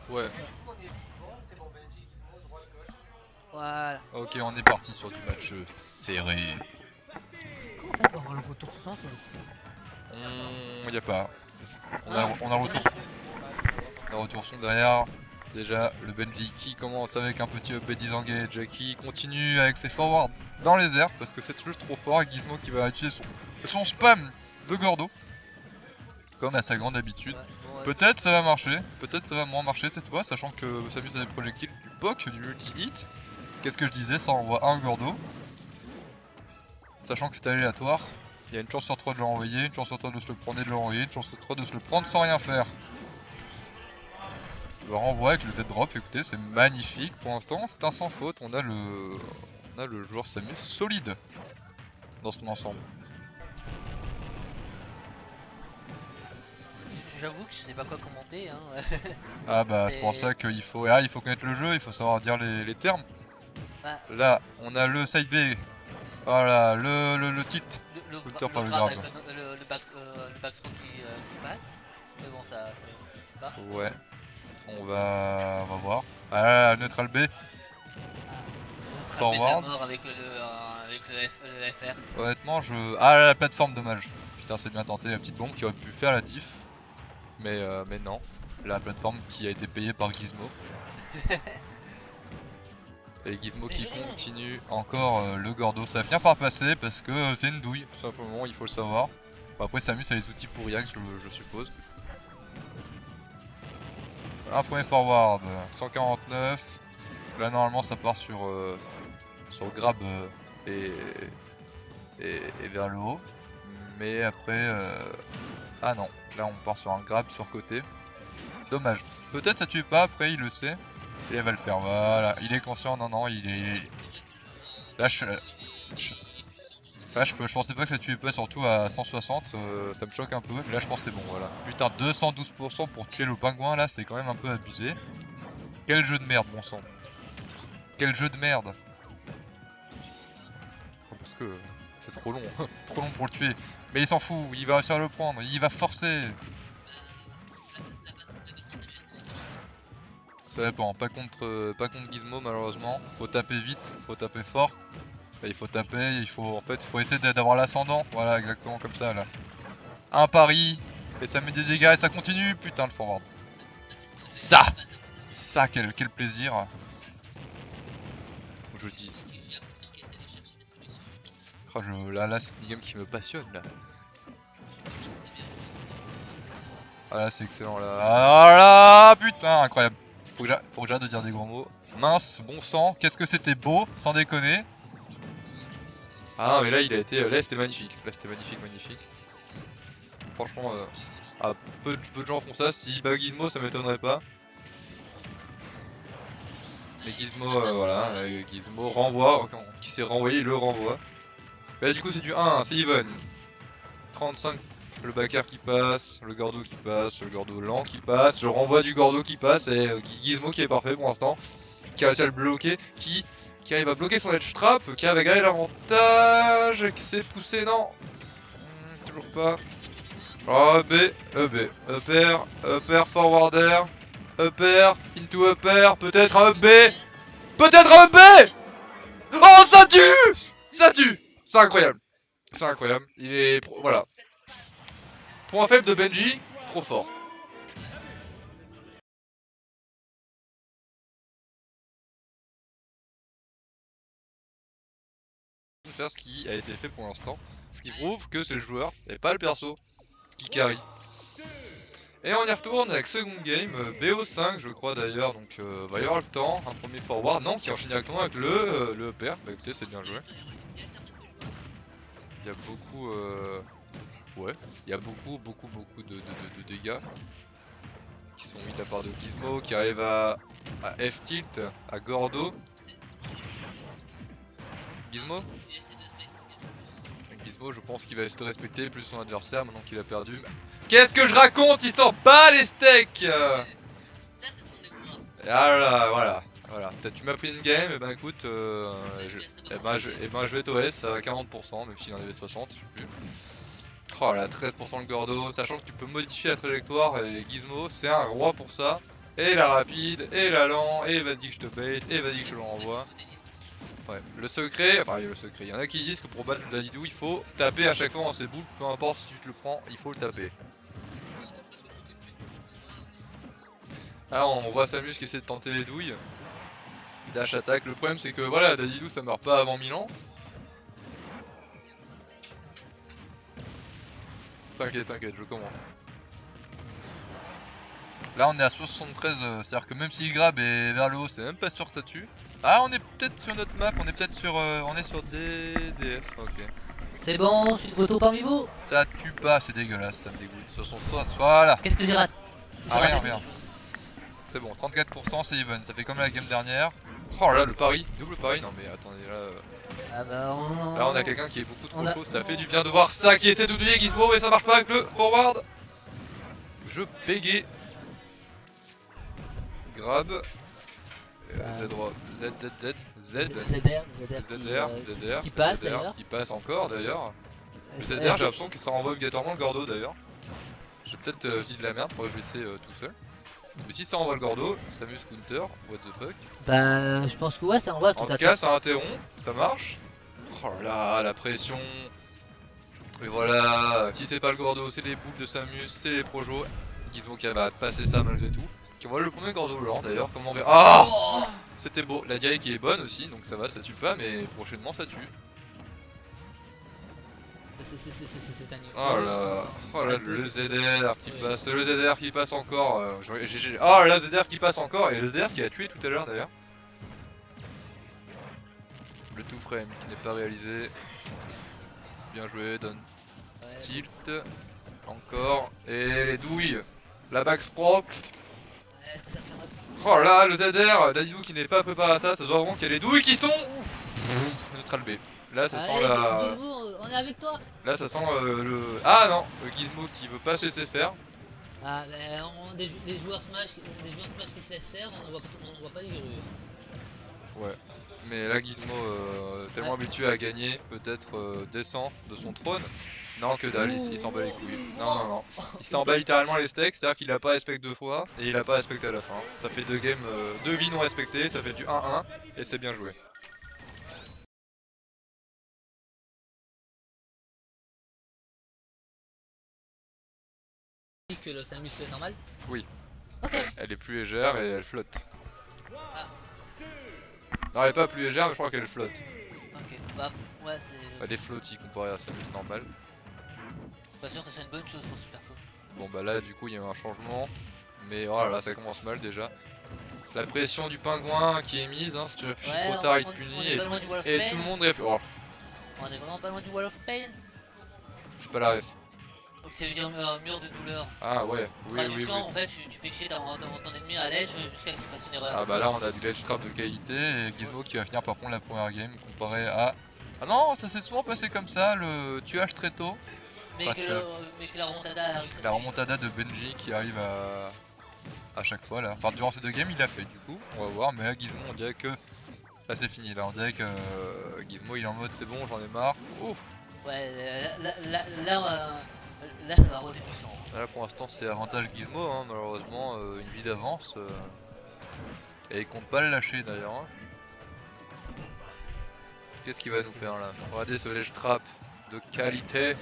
Ouais. Voilà. Ok, on est parti sur du match serré. Comment t'as pas le retour son toi? Y a pas. Ah, On a retour, dommage. on a retour son derrière. Déjà, le Benji qui commence avec un petit up disengage, qui continue avec ses forwards dans les airs parce que c'est juste trop fort. Et Gizmo qui va utiliser son spam de Gordo, comme à sa grande habitude. Ouais, bon, ouais. Peut-être ça va marcher, peut-être ça va moins marcher cette fois, sachant que Samus a des projectiles du POC, du multi-hit. Qu'est-ce que je disais, ça envoie un Gordo. Sachant que c'est aléatoire, il y a une chance sur 3 de le renvoyer, une chance sur 3 de se le prendre et de le renvoyer, une chance sur 3 de se le prendre sans rien faire. Le renvoi avec le Z-drop, écoutez, c'est magnifique pour l'instant, c'est un sans faute, on a le joueur Samus solide dans son ensemble. J'avoue que je sais pas quoi commenter, hein. Ah bah c'est pour C'est. ça qu'il faut, ah, il faut connaître le jeu, il faut savoir dire les termes. Bah, Là, on a le side B, voilà, le tilt, counter par le le grab grab. avec le backthrow qui passe. Mais bon, ça suffit pas. Ouais, on va voir. Ah là, neutral B, Le trap de la forward. mort avec le FR. Honnêtement, ah la plateforme, dommage. Putain, c'est bien tenté, la petite bombe qui aurait pu faire la diff. Mais non. La plateforme qui a été payée par Gizmo. Et Gizmo qui continue encore le Gordo. Ça va finir par passer parce que c'est une douille, tout simplement, il faut le savoir. Bon, après, Samus a les outils pour React, je suppose. Un premier forward, 149. Là, normalement, ça part sur grab et vers le haut. Mais après, ah non, là on part sur un grab sur côté. Dommage. Peut-être ça tue pas, après il le sait. Et elle va le faire, voilà. Il est conscient, non, non, il est... Là, je pensais pas que ça tuait pas, surtout à 160, ça me choque un peu. Mais là, je pense que c'est bon, voilà. Putain, 212% pour tuer le pingouin, là, c'est quand même un peu abusé. Quel jeu de merde, bon sang. Quel jeu de merde. Parce que c'est trop long, trop long pour le tuer. Mais il s'en fout, il va réussir à le prendre, il va forcer. Ça dépend, pas contre Gizmo malheureusement. Faut taper vite, faut taper fort. Et il faut taper, il faut essayer d'avoir l'ascendant. Voilà, exactement comme ça là. Un pari, et ça met des dégâts et ça continue. Putain, le forward. Ça, quel plaisir. Je dis. Oh, là, c'est une game qui me passionne là. Ah là, c'est excellent là. Ah là, putain, incroyable. Faut que j'arrête de dire des gros mots. Mince, bon sang, qu'est-ce que c'était beau, sans déconner. Ah non, mais là il a été, là c'était magnifique, magnifique. Franchement, peu de gens font ça. Si Gizmo, ça m'étonnerait pas. Mais Gizmo, voilà, Gizmo renvoie, qui s'est renvoyé, il le renvoie. Bah du coup c'est du 1, c'est even. 35, le backer qui passe, le Gordo qui passe, le Gordo lent qui passe, le renvoi du Gordo qui passe, et Gizmo qui est parfait pour l'instant, qui a réussi à le bloquer, qui arrive à bloquer son edge trap, qui avait gagné l'avantage, qui s'est poussé, non, toujours pas. Oh, upper, forwarder, upper, into upper, peut-être un up B, peut-être un up B. Oh, ça tue, c'est incroyable, il est, voilà, point faible de Benji, trop fort. Faire ce qui a été fait pour l'instant, ce qui prouve que c'est le joueur et pas le perso qui carry. Et on y retourne avec second game, BO5 je crois d'ailleurs, donc va y avoir le temps, un premier forward, non, qui enchaîne directement avec le upper, bah écoutez c'est bien joué. Il y a beaucoup, ouais, il y a beaucoup de dégâts qui sont mis de la part de Gizmo, qui arrive à F-tilt, à Gordo. Gizmo, je pense qu'il va essayer de respecter plus son adversaire maintenant qu'il a perdu. Qu'est-ce que je raconte? Il s'en bat les steaks. Ah là, voilà. Tu m'as pris une game, et ben écoute, je vais être OS à 40%, même s'il en avait 60, je sais plus. Oh là, 13% le Gordo, sachant que tu peux modifier la trajectoire et Gizmo, c'est un roi pour ça. et la rapide, et la lent, et vas-y que je te bait, et vas-y que je le renvoie. Ouais, le secret, enfin il y a le secret, il y en a qui disent que pour battre le Dadidou il faut taper à chaque fois dans ses boules, peu importe si tu te le prends, il faut le taper. Là on voit Samus qui essaie de tenter les douilles. Dash attaque, le problème c'est que voilà, Dadidou ça meurt pas avant 1000 ans. T'inquiète, t'inquiète, je commente. Là on est à 73, c'est-à-dire que même si le grab est vers le haut, c'est même pas sûr que ça tue. Ah on est peut-être sur notre map, on est peut-être sur on est sur DDF, ok. C'est bon, je suis de retour parmi vous. Ça tue pas, c'est dégueulasse, ça me dégoûte. Sur son voilà. Qu'est-ce que j'ai raté? Ah rien, rien. C'est bon, 34% c'est even, ça fait comme la game dernière. Oh là le pari, double pari, non mais attendez là... Ah bah Là on a quelqu'un qui est beaucoup trop chaud, ça fait du bien de voir ça qui essaie de douiller Gizmo mais ça marche pas avec le forward. Je bégaye. Grab. ZR qui passe d'ailleurs. Qui passe encore d'ailleurs. Le ZR j'ai l'impression que ça renvoie obligatoirement le Gordo d'ailleurs. J'ai peut-être dit de la merde, faudrait que je laisse tout seul. Mais si ça envoie le Gordo, Samus counter, what the fuck. Bah je pense que ouais ça envoie tout. En tout cas ça interrompt, ça marche. Oh là la pression. Et voilà, si c'est pas le Gordo, c'est les boules de Samus, c'est les projos. Gizmo qui va passer ça malgré tout. Qui envoie le premier Gordo lent d'ailleurs, comment on verra. Ah oh, c'était beau, la DI qui est bonne aussi, donc ça va, ça tue pas, mais prochainement ça tue. C'est un oh là, le ZR qui passe, le ZR qui passe encore. GG. Oh là, ZR qui passe encore, et le ZR qui a tué tout à l'heure d'ailleurs. Le two frame qui n'est pas réalisé. Bien joué, donne tilt. Encore. Et les douilles. La backstrap. Oh là, le ZR, Dadidou qui n'est pas préparé à ça, ça se voit vraiment qu'il y a les douilles qui sont. Neutral B. Là ça sent la... on est avec toi. Là ça sent le... Ah non, le Gizmo qui veut pas se laisser faire. Ah bah des joueurs Smash qui se laissent faire, on voit pas les verrues. Ouais. Mais là Gizmo, tellement habitué à gagner, peut-être descend de son trône. Non que dalle, il s'en bat les couilles. Non non non. Il s'en bat littéralement les steaks, c'est à dire qu'il a pas respect 2 fois et il a pas respecté à la fin. Ça fait 2 games, 2 vies non respectées, ça fait du 1-1 et c'est bien joué. Que le Samus est normal. Oui. Okay. Elle est plus légère et elle flotte. Ah. Non elle est pas plus légère mais je crois qu'elle flotte. Ok, bah ouais c'est... Elle est flottie comparée à Samus normale. Pas sûr que c'est une bonne chose pour Super Saut. Bon bah là du coup il y a eu un changement. Mais oh là là ça commence mal déjà. La pression du pingouin qui est mise, hein, si tu réfléchis trop tard il te punit et tout le monde réfléchit. Oh. On est vraiment pas loin du Wall of Pain. J'ai pas la ref. Donc c'est dire mur de douleur. Ah ouais, oui. En fait tu fais chier ton ennemi à l'edge jusqu'à qu'il fasse une erreur. Ah bah là on a du ledge trap de qualité et Gizmo qui va finir par prendre la première game comparé à... Ah non, ça s'est souvent passé comme ça, le tuage très tôt. Mais que la remontada arrive. La remontada de Benji qui arrive à chaque fois là. Enfin durant ces 2 games il l'a fait du coup, on va voir, mais là Gizmo on dirait que... Là c'est fini là, on dirait que Gizmo il est en mode c'est bon j'en ai marre. Ouf. Ouais là ça va revenir du sang. Là pour l'instant c'est avantage Gizmo, hein, malheureusement une vie d'avance. Et il compte pas le lâcher d'ailleurs. Hein. Qu'est-ce qu'il va nous faire là? Regardez ce ledge trap de qualité.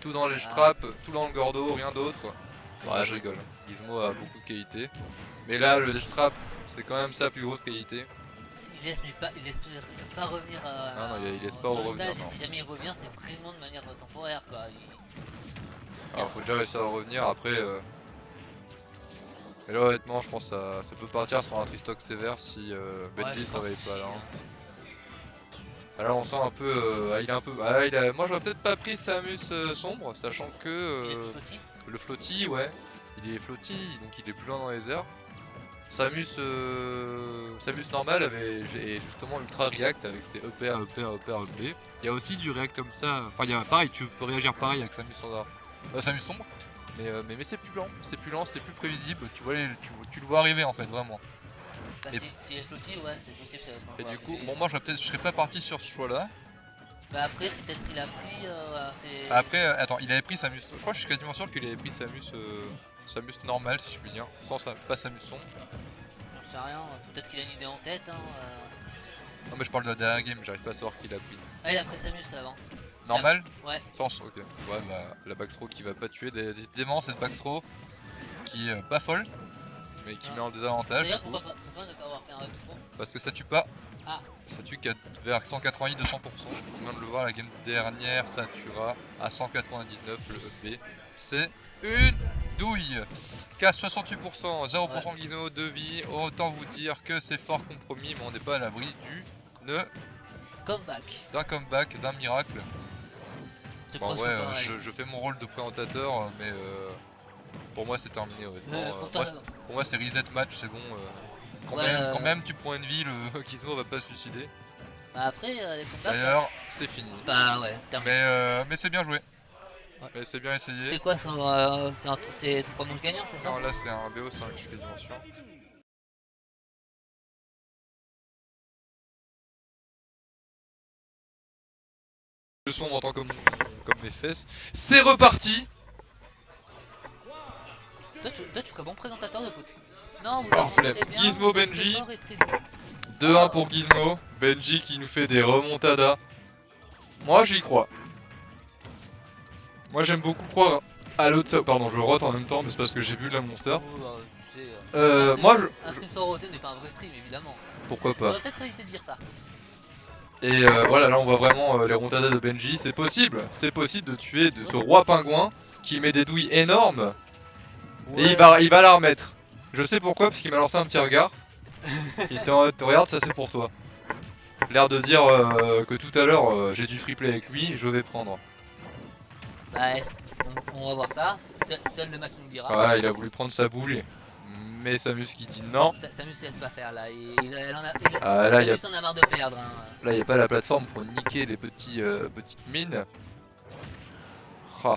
Tout dans le ledge trap, tout dans le Gordo, rien d'autre. Ouais je rigole, Gizmo a beaucoup de qualité. Mais là le ledge trap c'est quand même sa plus grosse qualité. Il laisse pas revenir à... Ah non, il laisse pas revenir. Si jamais il revient c'est vraiment de manière temporaire quoi. Alors faut déjà réussir à revenir après... Et là honnêtement je pense que ça peut partir sur un tristock sévère si Benji se réveille pas là. Là on sent un peu... il est un peu... moi j'aurais peut-être pas pris Samus sombre, sachant que... le flotti, ouais. Il est flotti, donc il est plus loin dans les airs. Samus normal est justement ultra react avec ses EPR. Il y a aussi du react comme ça, enfin il y a pareil, tu peux réagir pareil avec Samus standard. Samus sombre, mais c'est plus lent, c'est plus prévisible, tu le vois arriver en fait vraiment. Bah, si est flotti, ouais c'est possible que ça va être. Et du coup, bon moi je serais pas parti sur ce choix là. Bah après c'est peut-être qu'il a pris Après attends, il avait pris Samus, je crois que je suis quasiment sûr qu'il avait pris Samus Samus normal si je puis dire, sans pas Samus sombre. J'en sais rien, peut-être qu'il a une idée en tête. Hein, Non mais je parle de la dernière game, j'arrive pas à savoir qui l'a pris. Ah, il a pris Samus avant. Normal? Ouais. Sans, ok. Ouais, bah, la backthrow qui va pas tuer, décidément cette backthrow qui est pas folle, mais qui met en désavantage. D'ailleurs, pourquoi ne pas avoir fait un up-throw? Parce que ça tue pas. Ah. Ça tue vers 190 200%. Tu viens de le voir, la game dernière, ça tuera à 199 le EP. C'est une douille. Qu'à 68%, 0% de Gizmo, 2 vies. Autant vous dire que c'est fort compromis, mais on n'est pas à l'abri d'un comeback, d'un miracle. Bon ouais, je fais mon rôle de présentateur, mais pour moi c'est terminé honnêtement. Pour moi c'est reset match, c'est bon. Quand même tu prends une vie, le Gizmo va pas se suicider. Bah après les combats. D'ailleurs c'est fini. Bah ouais, terminé. Mais c'est bien joué. Ouais. Mais c'est bien essayé. C'est quoi c'est 3 manches gagnants, c'est ça? Non là c'est un BO5, je suis quasiment sûr. Le son entend comme mes fesses. C'est reparti. Toi tu ferais bon présentateur de foot. Non, vous Parfait. Gizmo Benji. 2-1 pour Gizmo. Benji qui nous fait des remontadas. Moi j'y crois. Moi j'aime beaucoup croire à l'autre. Pardon, je rote en même temps, mais c'est parce que j'ai vu la Monster. Moi je. Un stream sans roter n'est pas un vrai stream évidemment. Pourquoi pas. On aurait peut-être évité de dire ça. Et voilà, là on voit vraiment les remontadas de Benji. C'est possible de tuer de ce roi pingouin qui met des douilles énormes. Ouais. Et il va la remettre. Je sais pourquoi, parce qu'il m'a lancé un petit regard. Il était en mode, regarde, ça c'est pour toi. L'air de dire que tout à l'heure j'ai du free play avec lui, je vais prendre. Bah, on va voir ça, seul le match nous le dira. Ouais, il a voulu prendre sa boule, mais Samus qui dit non. Samus se laisse pas faire là, Samus en a marre de perdre. Hein. Là, il n'y a pas la plateforme pour niquer les petites mines. Ah.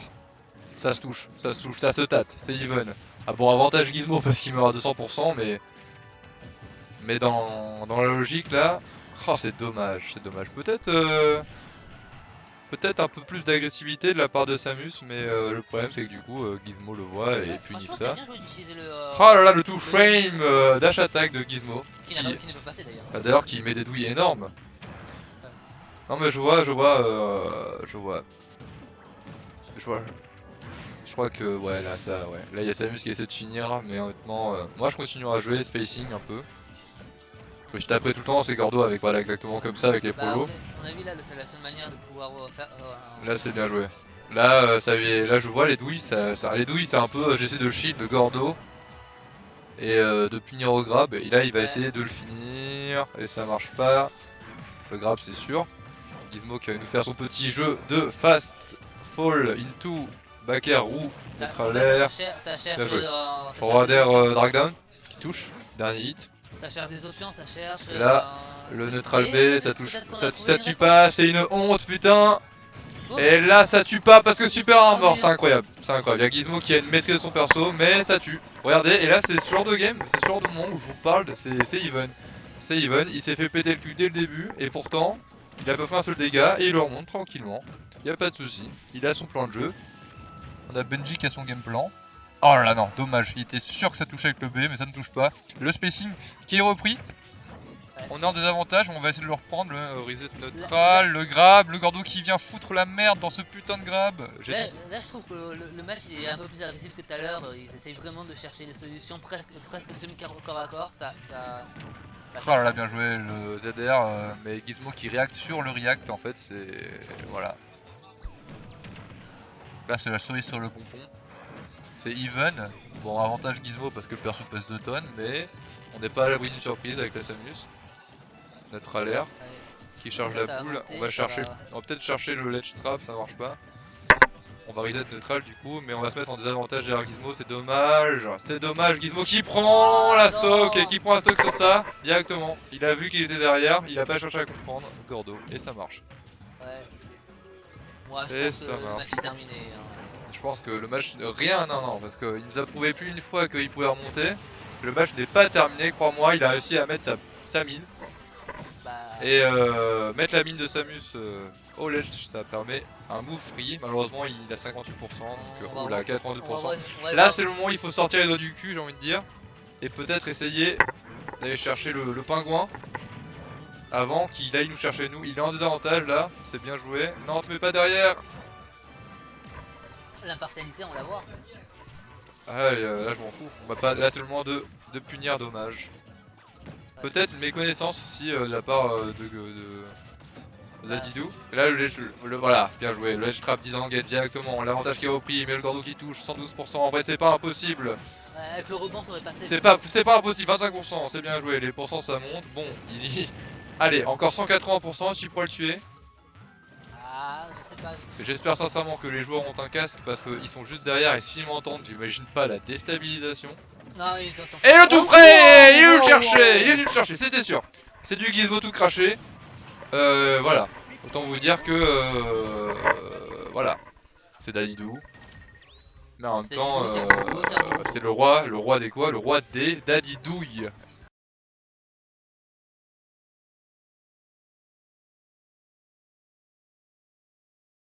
Ça se touche, ça se tâte, c'est even. Ah bon, avantage Gizmo parce qu'il meurt à 200%, mais dans la logique là, oh, c'est dommage. Peut-être un peu plus d'agressivité de la part de Samus, mais le problème c'est que du coup Gizmo le voit et punit ça. Oh là là, le two frame dash attack de Gizmo. Qui ne peut passer d'ailleurs. D'ailleurs qui met des douilles énormes. Non mais je crois que ouais là ça ouais. Là il y a Samus qui essaie de finir, mais honnêtement moi je continuerai à jouer spacing un peu. Je taperai tout le temps ces Gordo avec voilà exactement comme ça avec les polos. On a vu là c'est la seule manière de pouvoir faire. Là c'est bien joué. Là là je vois les douilles, les douilles c'est un peu j'essaie de shield de Gordo et de punir au grab. Et là il va essayer de le finir et ça marche pas. Le grab c'est sûr. Gizmo qui va nous faire son petit jeu de fast fall into backer ou neutral air. Bien joué. Forward air drag down qui touche. Dernier hit. Ça cherche des options, ça cherche. Et là, le neutral B, ça touche. Ça tue pas, c'est une honte, putain. Et là, ça tue pas parce que super armor, c'est incroyable. C'est incroyable. Il y a Gizmo qui a une maîtrise de son perso, mais ça tue. Regardez, et là, c'est ce genre de game, c'est ce genre de moment où je vous parle, c'est even. C'est even, il s'est fait péter le cul dès le début, et pourtant, il a pas fait un seul dégât, et il le remonte tranquillement. Il y a pas de souci, il a son plan de jeu. On a Benji qui a son game plan. Oh là là, non, dommage, il était sûr que ça touchait avec le B, mais ça ne touche pas. Le spacing qui est repris. On est en désavantage, on va essayer de le reprendre, le reset neutral, le grab, le Gordo qui vient foutre la merde dans ce putain de grab. Là je trouve que le match est un peu plus agressif que tout à l'heure, ils essayent vraiment de chercher des solutions presque semi-corps à corps, Oh là là, bien joué le ZR, mais Gizmo qui react sur le react en fait, c'est... voilà. Là c'est la cerise sur le pompon. C'est even, bon avantage Gizmo parce que le perso pèse 2 tonnes, mais on n'est pas à l'abri d'une surprise avec la Samus. Neutral air qui charge la boule, on va peut-être chercher le ledge trap, ça marche pas. On va reset neutral du coup, mais on va se mettre en désavantage derrière Gizmo, c'est dommage Gizmo qui prend la stock et qui prend la stock sur ça directement. Il a vu qu'il était derrière, il a pas cherché à comprendre, Gordo, et ça marche. Ouais. Moi je pense que le match est terminé. Je pense que le match, non, parce qu'il nous a prouvé plus une fois qu'il pouvait remonter. Le match n'est pas terminé, crois-moi, il a réussi à mettre sa mine. Et mettre la mine de Samus au ledge, ça permet un move free. Malheureusement, il a 58%, donc ou là 82%. Là, c'est le moment où il faut sortir les doigts du cul, j'ai envie de dire. Et peut-être essayer d'aller chercher le pingouin avant qu'il aille nous chercher nous. Il est en désavantage là, c'est bien joué. Non, te mets pas derrière. L'impartialité, on la voit. Ah là, là je m'en fous. On va pas, là c'est le moment de punir, dommage. Peut-être une méconnaissance aussi de la part de Zadidou. Et là voilà, bien joué. Le ledge trap disengage directement. L'avantage qui a repris, il met le gordo qui touche, 112%. En vrai c'est pas impossible. Avec le rebond ça aurait passé. C'est pas impossible, 25%, c'est bien joué. Les pourcents ça monte. Bon, allez, encore 180%, tu pourras le tuer. Ah, je sais pas. J'espère sincèrement que les joueurs ont un casque parce qu'ils sont juste derrière et s'ils m'entendent, j'imagine pas la déstabilisation. Non, ils t'entendent. Et le tout frais, il est venu le chercher, il est venu le chercher, c'était sûr. C'est du Gizmo tout craché. Voilà. Autant vous dire que voilà, c'est Dadidou. Mais en même temps, c'est le roi des quoi? Le roi des Dadidouilles.